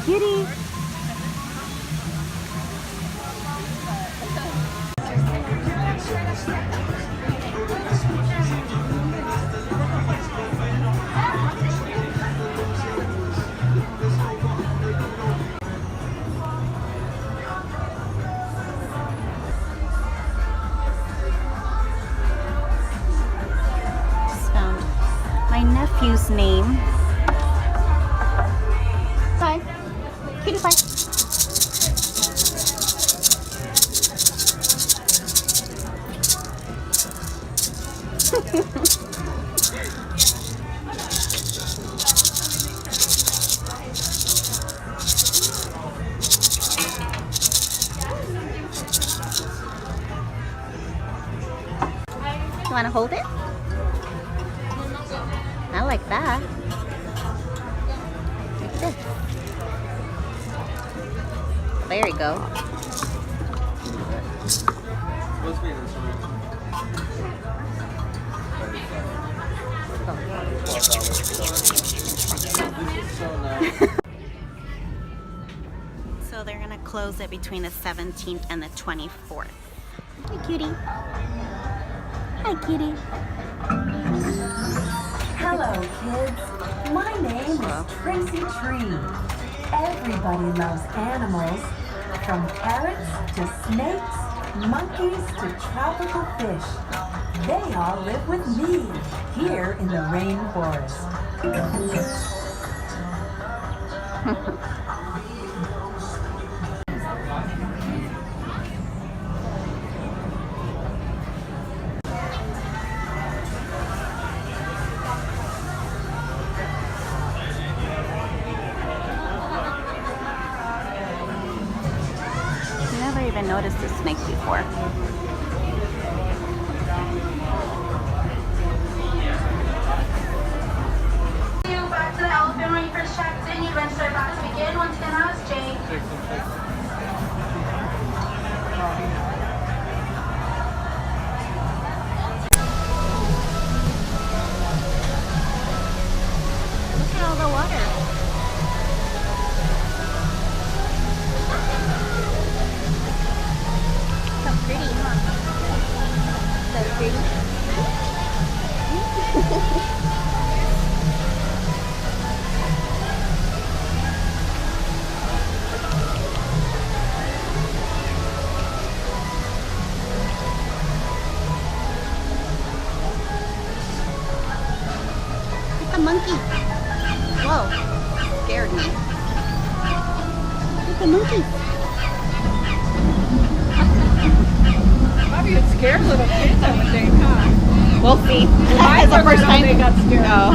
Kitty. Just found my nephew's name. Bye. Kitty, bye. You want to hold it? I like that. Like this. There you go. So they're gonna close it between the 17th and the 24th. Hi, cutie. Hi, kitty. Hello, kids. My name is Tracy Tree. Everybody loves animals, from parrots to snakes, monkeys to tropical fish. They all live with me here in the rainforest. Never even noticed a snake before. Back to the elephant when you first checked in. You registered about to begin. Once again, that was Jake. Look at all the water. So pretty, huh? So pretty. Look at the monkey. Whoa, scared me. Look at the monkey. Probably would scare little kids, I would think, huh? We'll see. Mine It's the first time they got scared. No.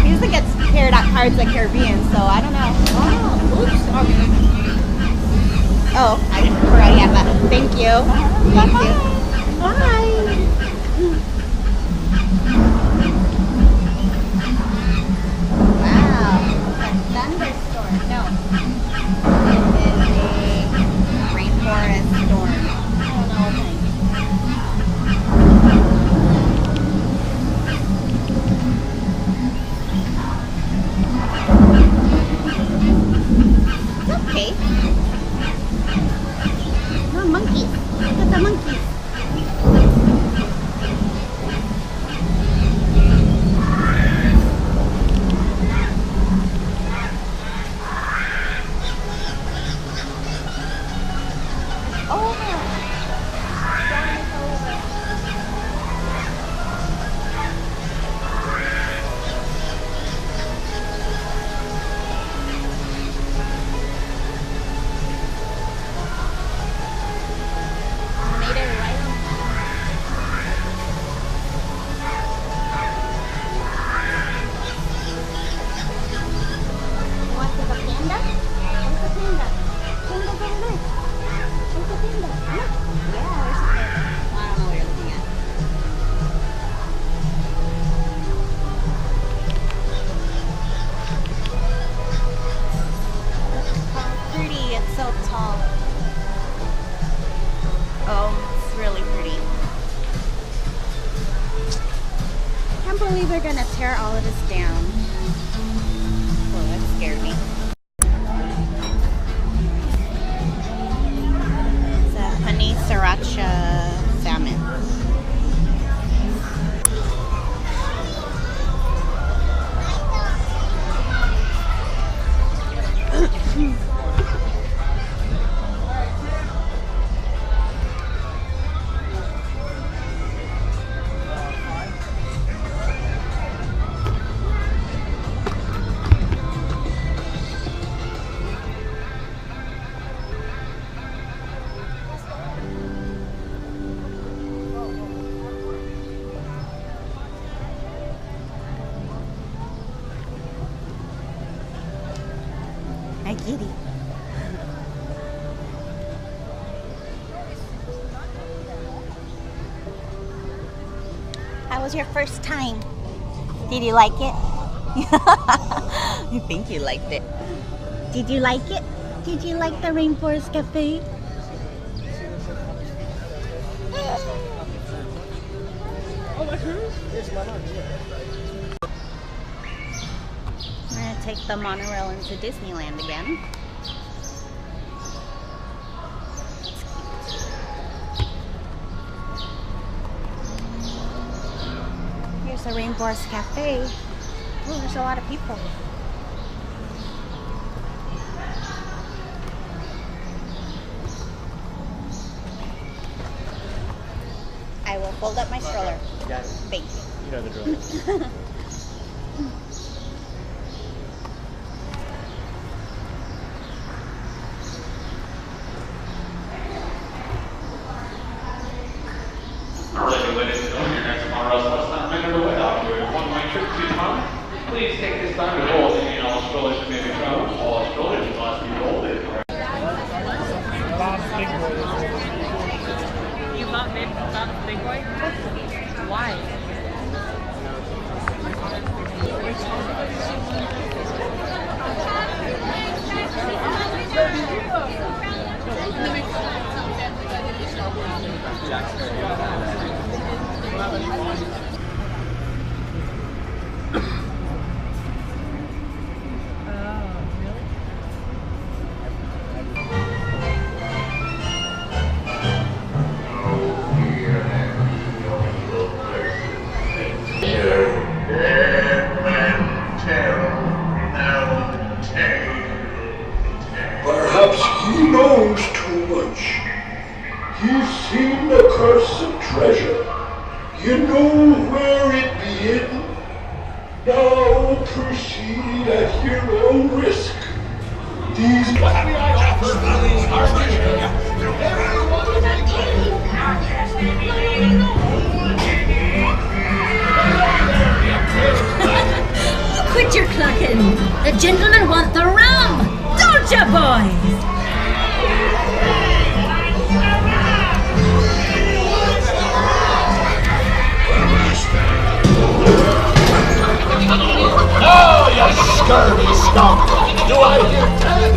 He usually gets scared at Pirates of the Caribbean, so I don't know. Oh, oops. Oh, I forgot yet, but thank you. Thank you. Bye. Wow. A thunderstorm. No. It is a rainforest storm. I don't know what kind. It's okay. No monkeys. Look at the monkeys. believe they're gonna tear all of this down. Well, that scared me. Hi, kitty. How was your first time? Did you like it? I think you liked it. Did you like it? Did you like the Rainforest Cafe? We're gonna take the monorail into Disneyland again. Here's the Rainforest Cafe. Oh, there's a lot of people. I will fold up my stroller. Got it. Thank you. You know the drill. Ladies and gentlemen, your next monorail bus stop underway. After a one-way trip to Toronto, please take this time to hold in all strollers and baby travel. All strollers must be folded. Bob's Big Boy. You love Bob's Big Boy? Why? Perhaps he knows too much. He's seen the cursed treasure. You know where it be hidden. Now proceed at your own risk. These Quit your clucking! The gentlemen want the rum! Don't ya, boys? Oh, you scurvy skunk! Do I hear that?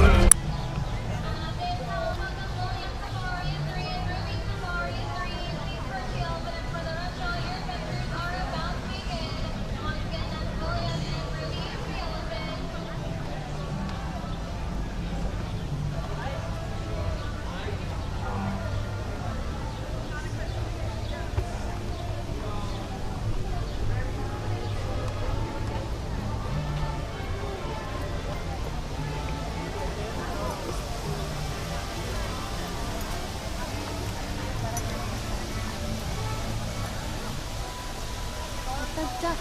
The ducks.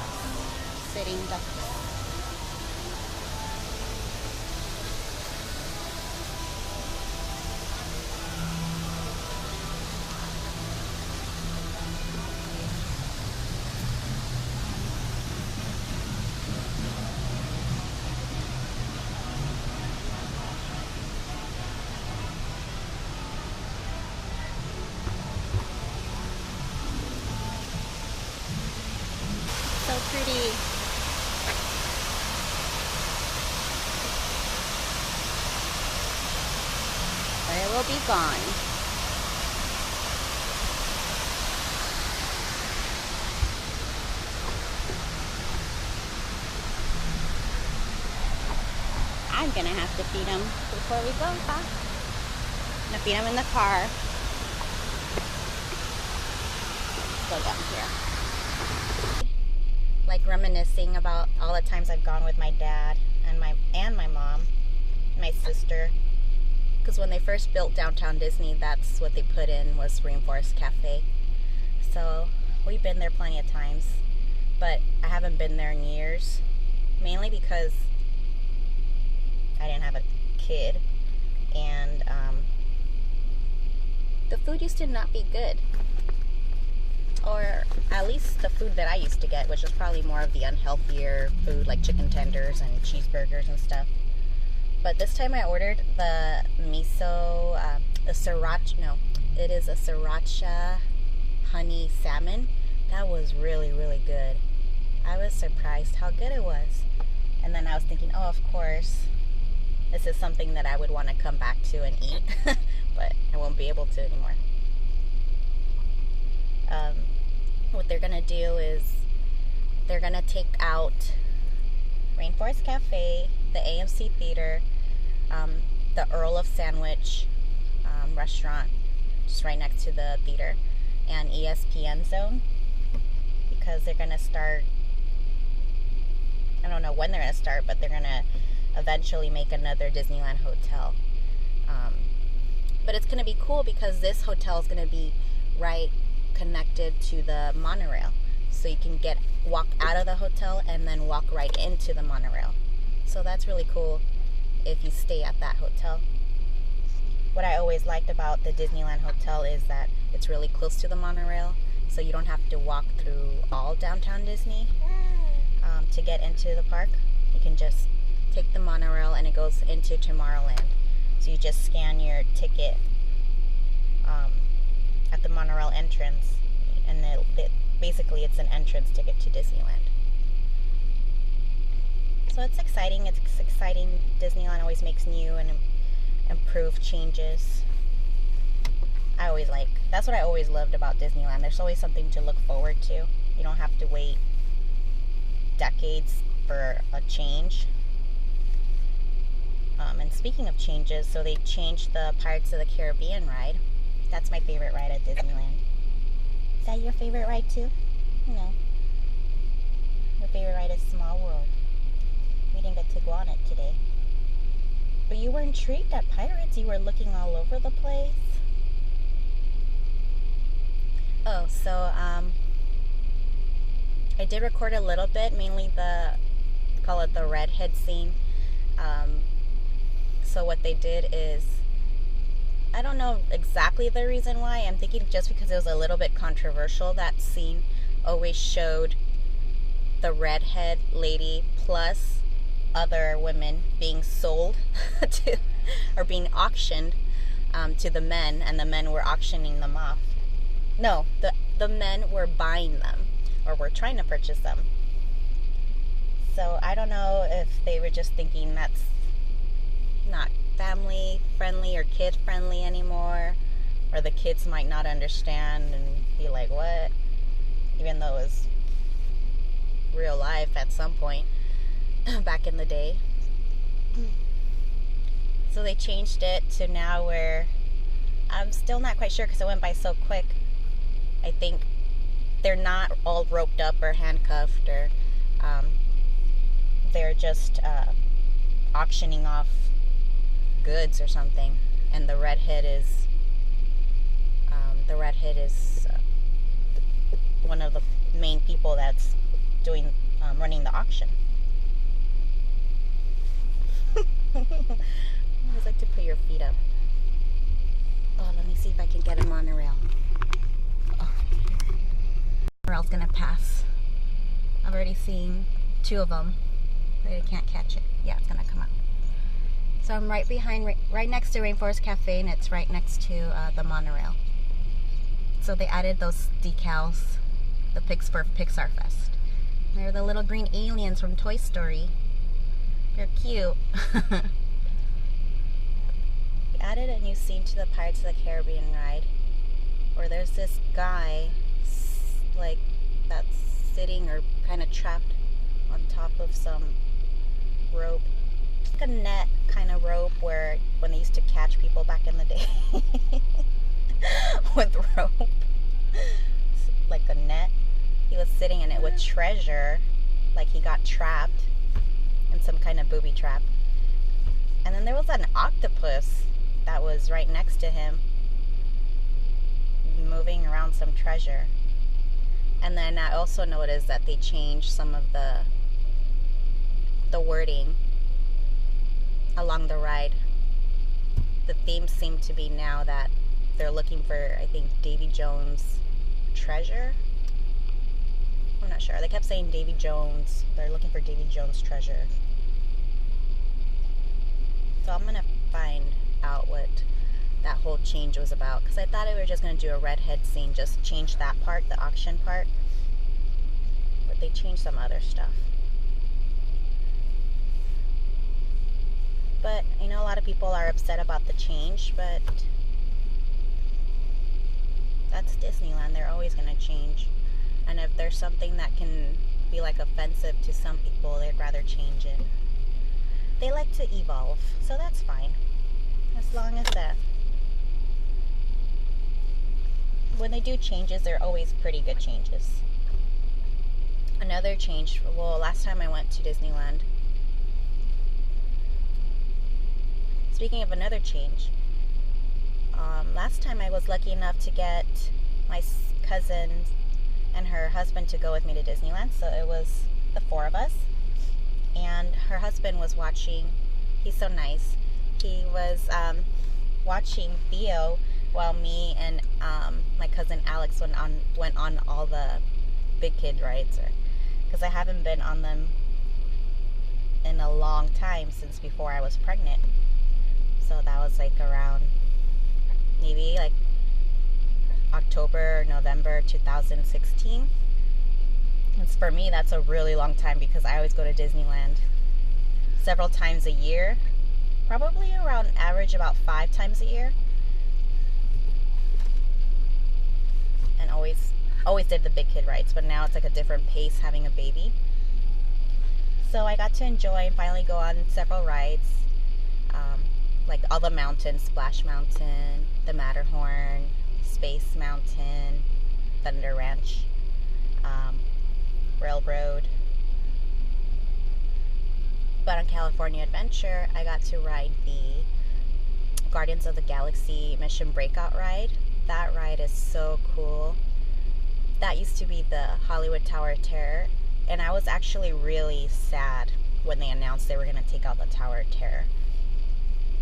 Sitting ducks. So pretty. But it will be gone. I'm gonna have to feed them before we go, huh? I'm gonna feed them in the car. Go down here. Like reminiscing about all the times I've gone with my dad and my mom, my sister. Because when they first built downtown Disney, that's what they put in, was Rainforest Cafe. So we've been there plenty of times, but I haven't been there in years, mainly because I didn't have a kid, and the food used to not be good, or at least the food that I used to get, which was probably more of the unhealthier food, like chicken tenders and cheeseburgers and stuff. But this time I ordered the miso, the sriracha, no, it is a sriracha honey salmon. That was really, really good. I was surprised how good it was. And then I was thinking, oh, of course, this is something that I would want to come back to and eat, but I won't be able to anymore. What they're gonna do is they're gonna take out Rainforest Cafe, the AMC Theater, the Earl of Sandwich restaurant, just right next to the theater, and ESPN Zone, because they're gonna start, I don't know when they're gonna start, but they're gonna eventually make another Disneyland Hotel. But it's gonna be cool because this hotel is gonna be right connected to the monorail, so you can walk out of the hotel and then walk right into the monorail. So that's really cool if you stay at that hotel. What I always liked about the Disneyland Hotel is that it's really close to the monorail, so you don't have to walk through all downtown Disney to get into the park. You can just take the monorail and it goes into Tomorrowland. So you just scan your ticket at the monorail entrance, and basically it's an entrance ticket to Disneyland. So it's exciting. It's exciting. Disneyland always makes new and improved changes. That's what I always loved about Disneyland. There's always something to look forward to. You don't have to wait decades for a change. And speaking of changes, so they changed the Pirates of the Caribbean ride. That's my favorite ride at Disneyland. Is that your favorite ride too? No. Your favorite ride is Small World. We didn't get to go on it today. But you were intrigued at Pirates. You were looking all over the place. Oh, so I did record a little bit, mainly call it the redhead scene. So what they did is, I don't know exactly the reason why. I'm thinking just because it was a little bit controversial. That scene always showed the redhead lady plus other women being sold to, or being auctioned to the men, and the men were auctioning them off. No, the men were buying them, or were trying to purchase them. So I don't know if they were just thinking that's not family friendly or kid friendly anymore, or the kids might not understand and be like, what? Even though it was real life at some point back in the day. So they changed it to now where I'm still not quite sure because it went by so quick. I think they're not all roped up or handcuffed, or they're just auctioning off goods or something, and the redhead is one of the main people that's doing running the auction. I always like to put your feet up. Oh, let me see if I can get a monorail. Oh, monorail's gonna pass. I've already seen 2 of them, but I can't catch it. Yeah, it's gonna come out. So I'm right next to Rainforest Cafe, and it's right next to the monorail. So they added those decals, the pigs for Pixar Fest. They're the little green aliens from Toy Story. They're cute. They added a new scene to the Pirates of the Caribbean ride, where there's this guy, like, that's sitting or kind of trapped on top of some rope. Like a net kind of rope where when they used to catch people back in the day with rope, like a net. He was sitting in it with treasure, like he got trapped in some kind of booby trap. And then there was an octopus that was right next to him, moving around some treasure. And then I also noticed that they changed some of the wording along the ride. The theme seemed to be now that they're looking for, I think, Davy Jones' treasure. I'm not sure. They kept saying Davy Jones. They're looking for Davy Jones' treasure. So I'm going to find out what that whole change was about. Because I thought we were just going to do a redhead scene. Just change that part, the auction part. But they changed some other stuff. But I know a lot of people are upset about the change, but that's Disneyland. They're always going to change. And if there's something that can be like offensive to some people, they'd rather change it. They like to evolve, so that's fine. As long as that. When they do changes, they're always pretty good changes. Another change, well, last time I went to Disneyland, speaking of another change, last time I was lucky enough to get my cousin and her husband to go with me to Disneyland. So it was the four of us. And her husband was watching, he's so nice, he was watching Theo while me and my cousin Alex went on all the big kid rides. Because I haven't been on them in a long time, since before I was pregnant. So that was like around maybe like October or November 2016. And for me, that's a really long time because I always go to Disneyland several times a year. Probably around average about 5 times a year. And always did the big kid rides, but now it's like a different pace having a baby. So I got to enjoy and finally go on several rides. Like all the mountains, Splash Mountain, the Matterhorn, Space Mountain, Thunder Ranch, Railroad. But on California Adventure, I got to ride the Guardians of the Galaxy Mission Breakout ride. That ride is so cool. That used to be the Hollywood Tower of Terror, and I was actually really sad when they announced they were going to take out the Tower of Terror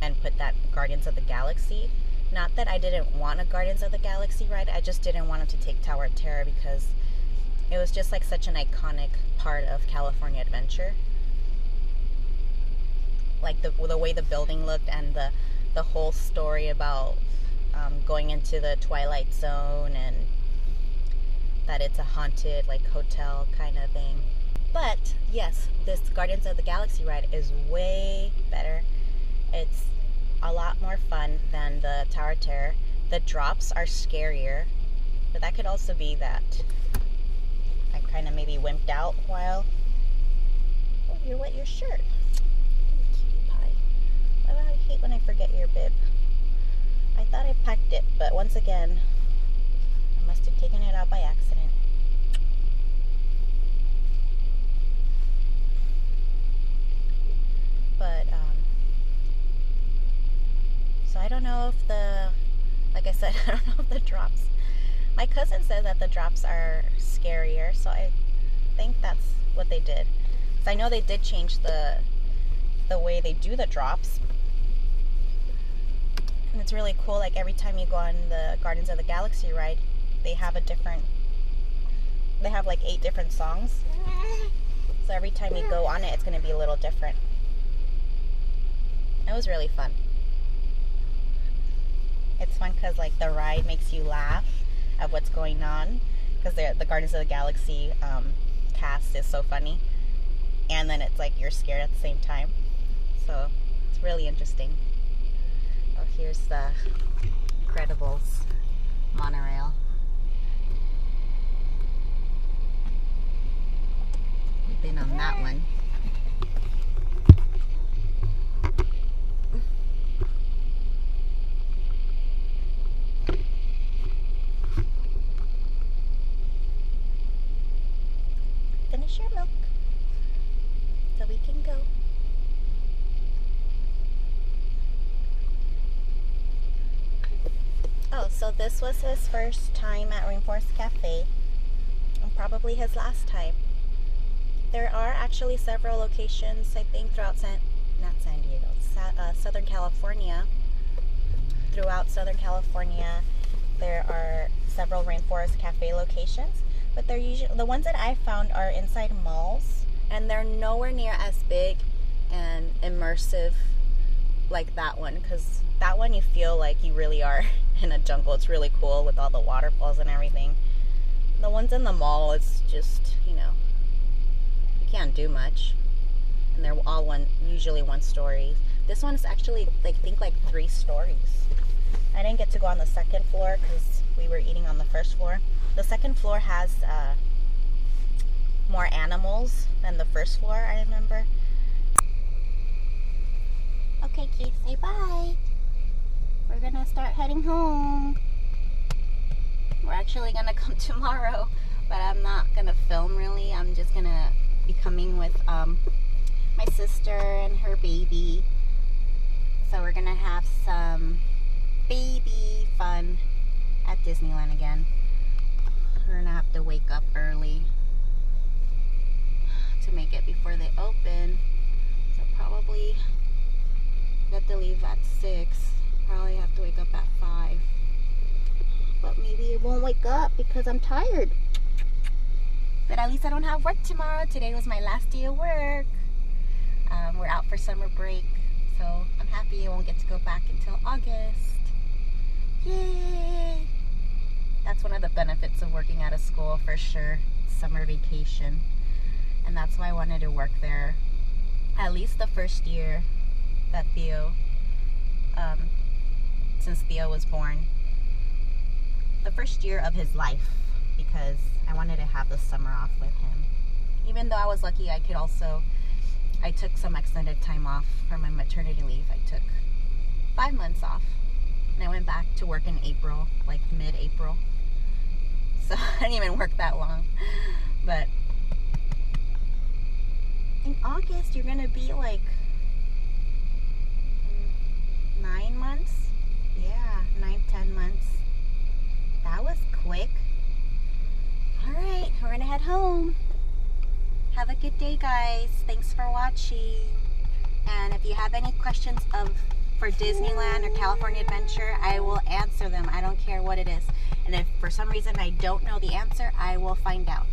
and put that Guardians of the Galaxy. Not that I didn't want a Guardians of the Galaxy ride, I just didn't want them to take Tower of Terror because it was just like such an iconic part of California Adventure. Like the way the building looked and the whole story about going into the Twilight Zone and that it's a haunted like hotel kind of thing. But yes, this Guardians of the Galaxy ride is way better. It's a lot more fun than the Tower of Terror. The drops are scarier, but that could also be that I kind of maybe wimped out while... Oh, you wet your shirt. Cutie pie. Oh, I hate when I forget your bib. I thought I packed it, but once again, I must have taken it out by accident. But, so I don't know if like I said, I don't know if the drops, my cousin says that the drops are scarier, so I think that's what they did. So I know they did change the way they do the drops. And it's really cool, like every time you go on the Guardians of the Galaxy ride, they have like 8 different songs. So every time you go on it, it's going to be a little different. It was really fun. It's fun because like the ride makes you laugh at what's going on, because the Guardians of the Galaxy cast is so funny, and then it's like you're scared at the same time. So it's really interesting. Oh, here's the Incredibles monorail. We've been on that one. Finish your milk so we can go. So this was his first time at Rainforest Cafe, and probably his last time. There are actually several locations, I think, throughout Southern California. Throughout Southern California, there are several Rainforest Cafe locations, but they're usually, the ones that I found are inside malls, and they're nowhere near as big and immersive like that one, because that one you feel like you really are in a jungle. It's really cool with all the waterfalls and everything. The ones in the mall, it's just, you know, you can't do much, and they're all usually one story. This one is actually, I think, like 3 stories. I didn't get to go on the second floor because we were eating on the first floor. The second floor has more animals than the first floor, I remember. Okay, Keith, say bye. We're gonna start heading home. We're actually gonna come tomorrow, but I'm not gonna film really. I'm just gonna be coming with my sister and her baby. So we're gonna have some baby fun at Disneyland again. We're gonna have to wake up early to make it before they open. So probably have to leave at 6. Probably have to wake up at 5. But maybe it won't wake up because I'm tired. But at least I don't have work tomorrow. Today was my last day of work. We're out for summer break, so I'm happy I won't get to go back until August. Yay! That's one of the benefits of working out of school for sure. Summer vacation. And that's why I wanted to work there at least the first year that Theo, since Theo was born. The first year of his life, because I wanted to have the summer off with him. Even though I was lucky, I took some extended time off for my maternity leave. I took 5 months off, and I went back to work in April, like mid-April. So I didn't even work that long. But in August, you're gonna be like 9 months? Yeah, 9-10 months. That was quick. Alright, we're gonna head home. Have a good day, guys. Thanks for watching. And if you have any questions for Disneyland or California Adventure, I will answer them. I don't care what it is. And if for some reason I don't know the answer, I will find out.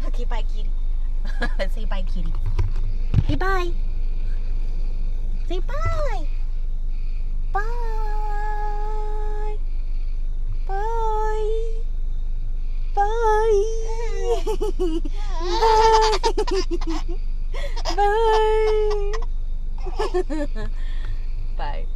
Okay, bye, kitty. Say bye, kitty. Say bye. Say bye. Bye. Bye. Bye. Bye. Bye. Bye.